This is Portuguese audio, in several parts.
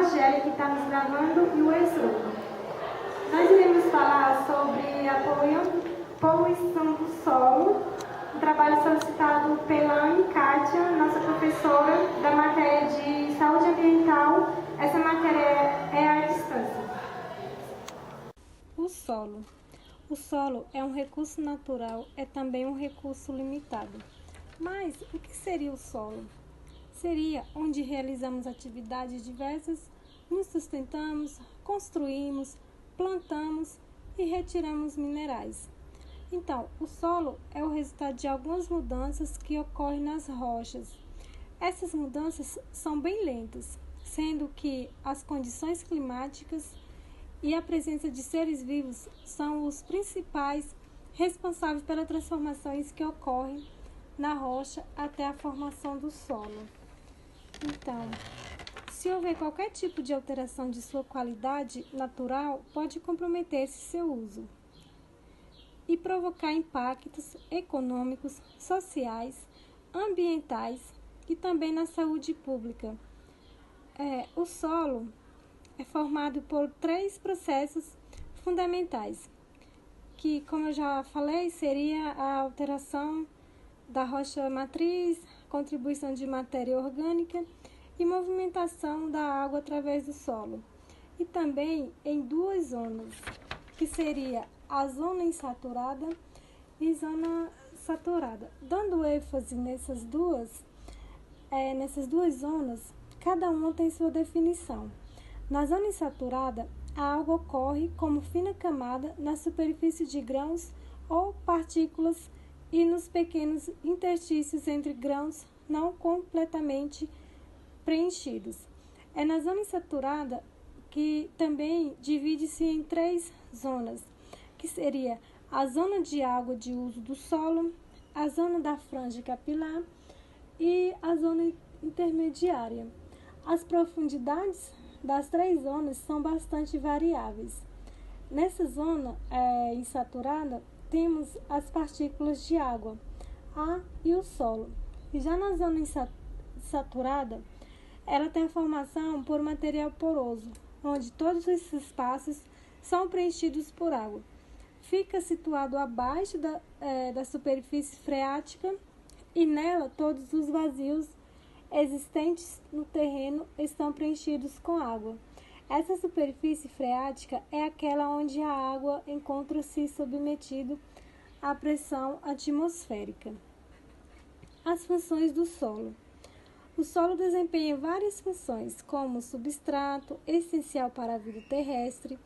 Rogéria, que está nos gravando, e o Exudo. Nós iremos falar sobre a poluição do solo, um trabalho solicitado pela Anne Kátia, nossa professora da matéria de saúde ambiental. Essa matéria é à distância. O solo. O solo é um recurso natural, é também um recurso limitado. Mas o que seria o solo? Seria onde realizamos atividades diversas, nos sustentamos, construímos, plantamos e retiramos minerais. Então, o solo é o resultado de algumas mudanças que ocorrem nas rochas. Essas mudanças são bem lentas, sendo que as condições climáticas e a presença de seres vivos são os principais responsáveis pelas transformações que ocorrem na rocha até a formação do solo. Então, se houver qualquer tipo de alteração de sua qualidade natural, pode comprometer esse seu uso e provocar impactos econômicos, sociais, ambientais e também na saúde pública. O solo é formado por 3 processos fundamentais, que, como eu já falei, seria a alteração da rocha matriz, contribuição de matéria orgânica e movimentação da água através do solo. E também em 2 zonas, que seria a zona insaturada e zona saturada. Dando ênfase nessas duas zonas, cada uma tem sua definição. Na zona insaturada, a água ocorre como fina camada na superfície de grãos ou partículas e nos pequenos interstícios entre grãos não completamente preenchidos. É na zona insaturada que também divide-se em 3 zonas, que seria a zona de água de uso do solo, a zona da franja capilar e a zona intermediária. As profundidades das 3 zonas são bastante variáveis. Nessa zona insaturada, temos as partículas de água, ar e o solo. E já na zona insaturada, ela tem a formação por material poroso, onde todos esses espaços são preenchidos por água. Fica situado abaixo da superfície freática e nela todos os vazios existentes no terreno estão preenchidos com água. Essa superfície freática é aquela onde a água encontra-se submetida à pressão atmosférica. As funções do solo. O solo desempenha várias funções, como substrato, essencial para a vida terrestre,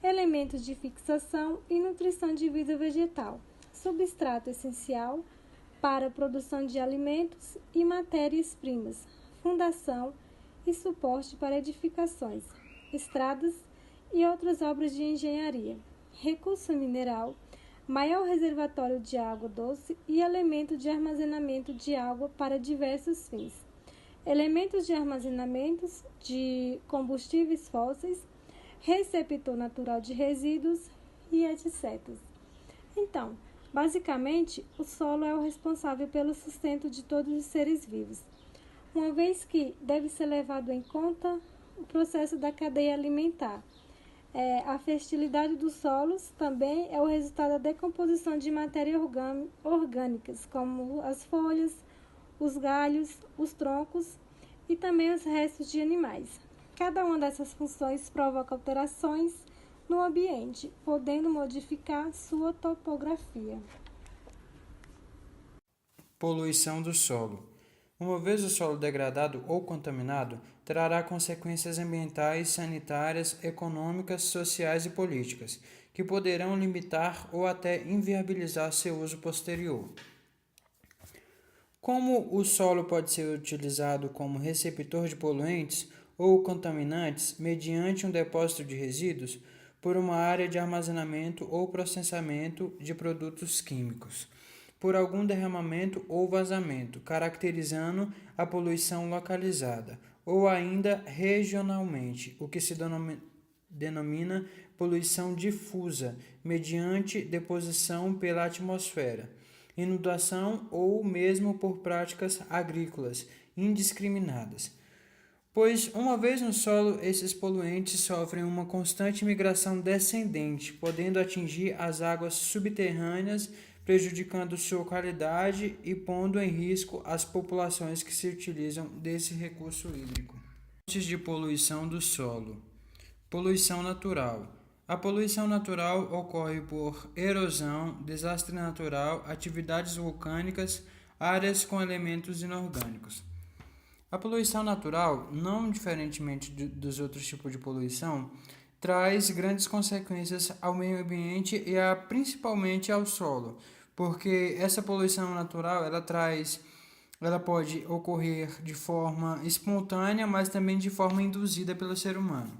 elementos de fixação e nutrição de vida vegetal, substrato essencial para a produção de alimentos e matérias-primas, fundação e suporte para edificações, estradas e outras obras de engenharia, recurso mineral, maior reservatório de água doce e elemento de armazenamento de água para diversos fins, elementos de armazenamentos de combustíveis fósseis, receptor natural de resíduos e etc. Então, basicamente, o solo é o responsável pelo sustento de todos os seres vivos, uma vez que deve ser levado em conta o processo da cadeia alimentar. A fertilidade dos solos também é o resultado da decomposição de matérias orgânicas, como as folhas, os galhos, os troncos e também os restos de animais. Cada uma dessas funções provoca alterações no ambiente, podendo modificar sua topografia. Poluição do solo. Uma vez o solo degradado ou contaminado, trará consequências ambientais, sanitárias, econômicas, sociais e políticas, que poderão limitar ou até inviabilizar seu uso posterior. Como o solo pode ser utilizado como receptor de poluentes ou contaminantes mediante um depósito de resíduos por uma área de armazenamento ou processamento de produtos químicos, por algum derramamento ou vazamento, caracterizando a poluição localizada, ou ainda regionalmente, o que se denomina poluição difusa, mediante deposição pela atmosfera, inundação ou mesmo por práticas agrícolas indiscriminadas. pois, uma vez no solo, esses poluentes sofrem uma constante migração descendente, podendo atingir as águas subterrâneas, prejudicando sua qualidade e pondo em risco as populações que se utilizam desse recurso hídrico. Fontes de poluição do solo. Poluição natural. A poluição natural ocorre por erosão, desastre natural, atividades vulcânicas, áreas com elementos inorgânicos. A poluição natural, não diferentemente dos outros tipos de poluição, traz grandes consequências ao meio ambiente e principalmente ao solo, porque essa poluição natural ela pode ocorrer de forma espontânea, mas também de forma induzida pelo ser humano.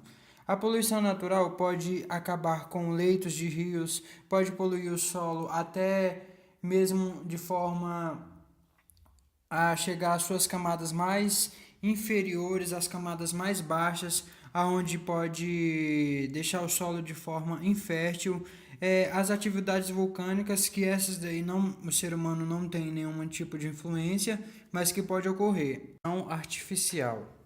A poluição natural pode acabar com leitos de rios, pode poluir o solo até mesmo de forma a chegar às suas camadas mais inferiores, às camadas mais baixas, aonde pode deixar o solo de forma infértil. As atividades vulcânicas, que essas daí o ser humano não tem nenhum tipo de influência, mas que pode ocorrer. Artificial.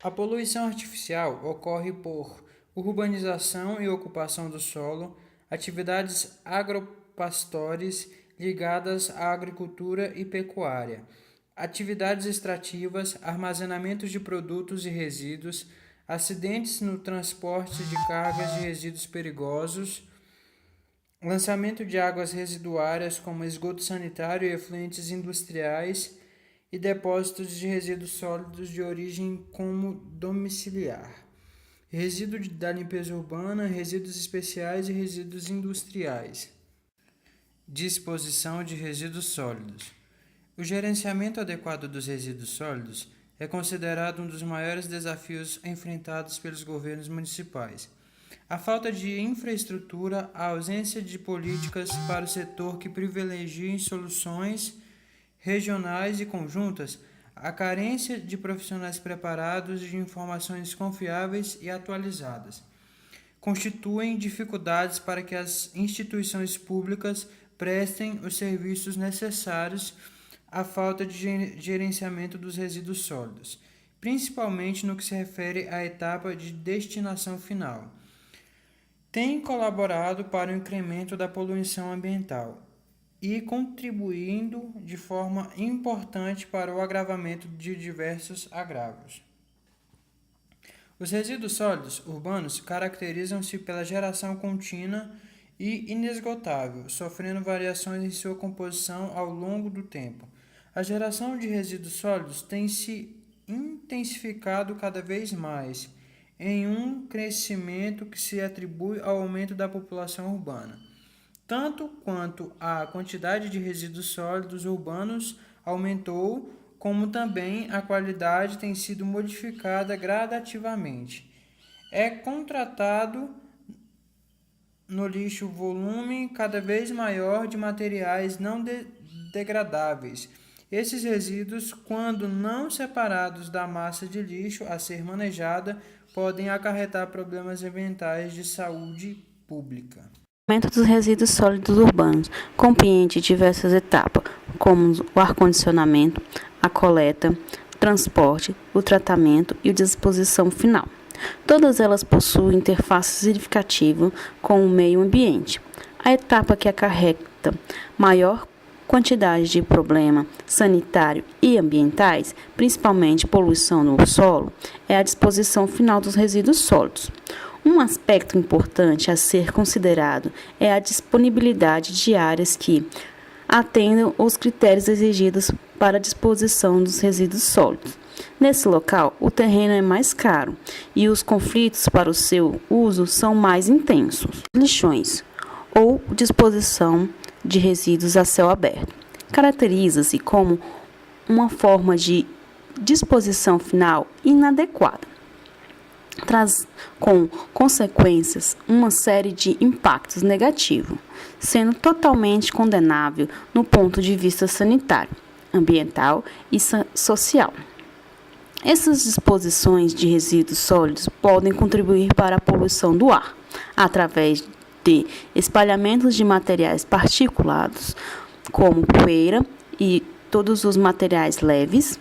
A poluição artificial ocorre por urbanização e ocupação do solo, atividades agropastores ligadas à agricultura e pecuária, atividades extrativas, armazenamentos de produtos e resíduos, acidentes no transporte de cargas de resíduos perigosos, lançamento de águas residuárias como esgoto sanitário e efluentes industriais e depósitos de resíduos sólidos de origem como domiciliar, resíduo da limpeza urbana, resíduos especiais e resíduos industriais. Disposição de resíduos sólidos. O gerenciamento adequado dos resíduos sólidos é considerado um dos maiores desafios enfrentados pelos governos municipais. A falta de infraestrutura, a ausência de políticas para o setor que privilegiem soluções regionais e conjuntas, a carência de profissionais preparados e de informações confiáveis e atualizadas, constituem dificuldades para que as instituições públicas prestem os serviços necessários à falta de gerenciamento dos resíduos sólidos, principalmente no que se refere à etapa de destinação final. Tem colaborado para o incremento da poluição ambiental e contribuindo de forma importante para o agravamento de diversos agravos. Os resíduos sólidos urbanos caracterizam-se pela geração contínua e inesgotável, sofrendo variações em sua composição ao longo do tempo. A geração de resíduos sólidos tem se intensificado cada vez mais, em um crescimento que se atribui ao aumento da população urbana. Tanto quanto a quantidade de resíduos sólidos urbanos aumentou, como também a qualidade tem sido modificada gradativamente. É contratado no lixo volume cada vez maior de materiais não degradáveis. Esses resíduos, quando não separados da massa de lixo a ser manejada, podem acarretar problemas ambientais de saúde pública. O tratamento dos resíduos sólidos urbanos compreende diversas etapas, como o ar-condicionamento, a coleta, o transporte, o tratamento e a disposição final. Todas elas possuem interface significativa com o meio ambiente. A etapa que acarreta maior quantidade de problemas sanitários e ambientais, principalmente poluição no solo, é a disposição final dos resíduos sólidos. Um aspecto importante a ser considerado é a disponibilidade de áreas que atendam os critérios exigidos para a disposição dos resíduos sólidos. Nesse local, o terreno é mais caro e os conflitos para o seu uso são mais intensos. Lixões ou disposição de resíduos a céu aberto caracteriza-se como uma forma de disposição final inadequada. Traz com consequências uma série de impactos negativos, sendo totalmente condenável no ponto de vista sanitário, ambiental e social. Essas disposições de resíduos sólidos podem contribuir para a poluição do ar, através de espalhamentos de materiais particulados, como poeira e todos os materiais leves,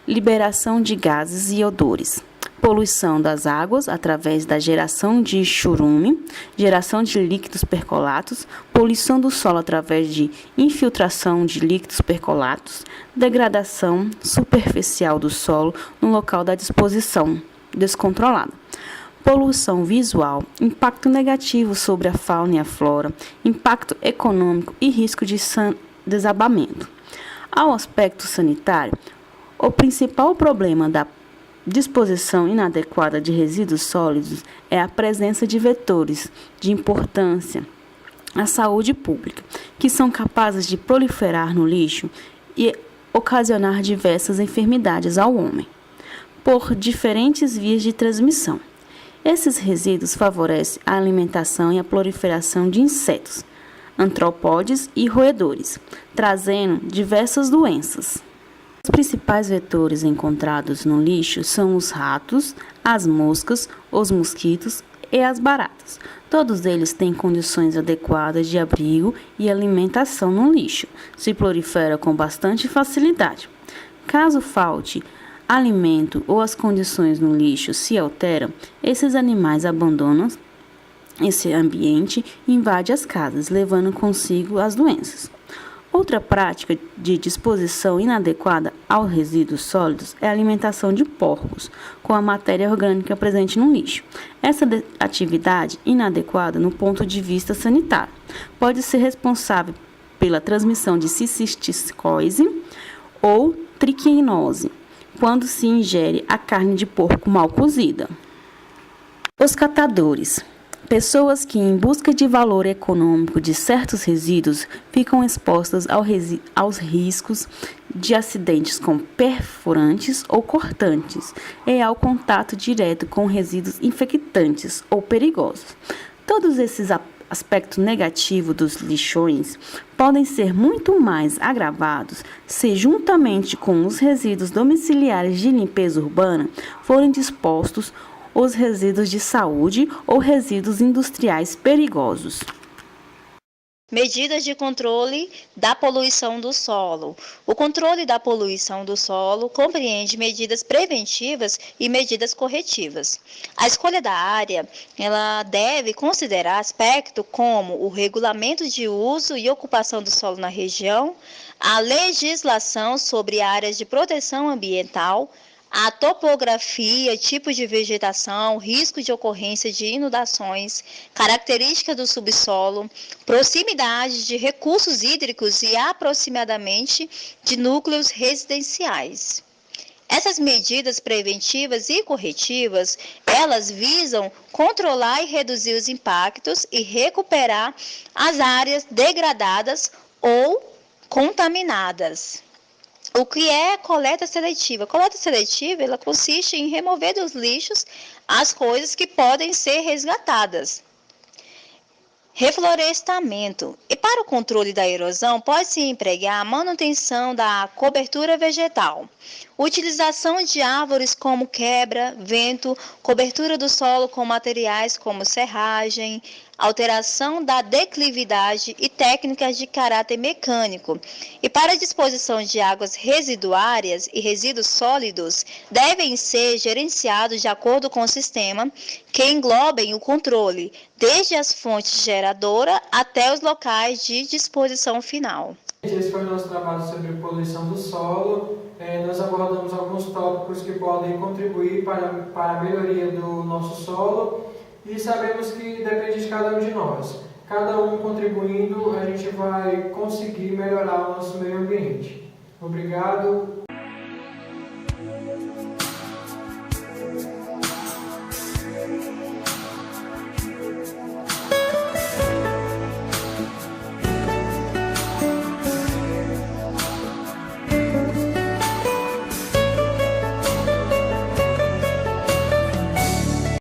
liberação de gases e odores, poluição das águas através da geração de churume, geração de líquidos percolatos, poluição do solo através de infiltração de líquidos percolatos, degradação superficial do solo no local da disposição descontrolada, poluição visual, impacto negativo sobre a fauna e a flora, impacto econômico e risco de desabamento. Ao aspecto sanitário, o principal problema da disposição inadequada de resíduos sólidos é a presença de vetores de importância à saúde pública, que são capazes de proliferar no lixo e ocasionar diversas enfermidades ao homem, por diferentes vias de transmissão. Esses resíduos favorecem a alimentação e a proliferação de insetos, antropóides e roedores, trazendo diversas doenças. Os principais vetores encontrados no lixo são os ratos, as moscas, os mosquitos e as baratas. Todos eles têm condições adequadas de abrigo e alimentação no lixo. Se prolifera com bastante facilidade. Caso falte alimento ou as condições no lixo se alteram, esses animais abandonam esse ambiente e invadem as casas, levando consigo as doenças. Outra prática de disposição inadequada aos resíduos sólidos é a alimentação de porcos com a matéria orgânica presente no lixo. Essa atividade inadequada no ponto de vista sanitário pode ser responsável pela transmissão de cististicose ou triquinose quando se ingere a carne de porco mal cozida. Os catadores. Pessoas que, em busca de valor econômico de certos resíduos, ficam expostas aos riscos de acidentes com perfurantes ou cortantes e ao contato direto com resíduos infectantes ou perigosos. Todos esses aspectos negativos dos lixões podem ser muito mais agravados se, juntamente com os resíduos domiciliares de limpeza urbana, forem dispostos os resíduos de saúde ou resíduos industriais perigosos. Medidas de controle da poluição do solo. O controle da poluição do solo compreende medidas preventivas e medidas corretivas. A escolha da área, ela deve considerar aspectos como o regulamento de uso e ocupação do solo na região, a legislação sobre áreas de proteção ambiental, a topografia, tipo de vegetação, risco de ocorrência de inundações, características do subsolo, proximidade de recursos hídricos e aproximadamente de núcleos residenciais. Essas medidas preventivas e corretivas, elas visam controlar e reduzir os impactos e recuperar as áreas degradadas ou contaminadas. O que é coleta seletiva? A coleta seletiva, ela consiste em remover dos lixos as coisas que podem ser resgatadas. Reflorestamento. E para o controle da erosão, pode-se empregar a manutenção da cobertura vegetal, utilização de árvores como quebra, vento, cobertura do solo com materiais como serragem, alteração da declividade e técnicas de caráter mecânico. E para a disposição de águas residuárias e resíduos sólidos, devem ser gerenciados de acordo com o sistema que englobem o controle, desde as fontes geradoras até os locais de disposição final. Esse foi o nosso trabalho sobre poluição do solo. Nós abordamos alguns tópicos que podem contribuir para a melhoria do nosso solo e sabemos que depende de cada um de nós. Cada um contribuindo, a gente vai conseguir melhorar o nosso meio ambiente. Obrigado.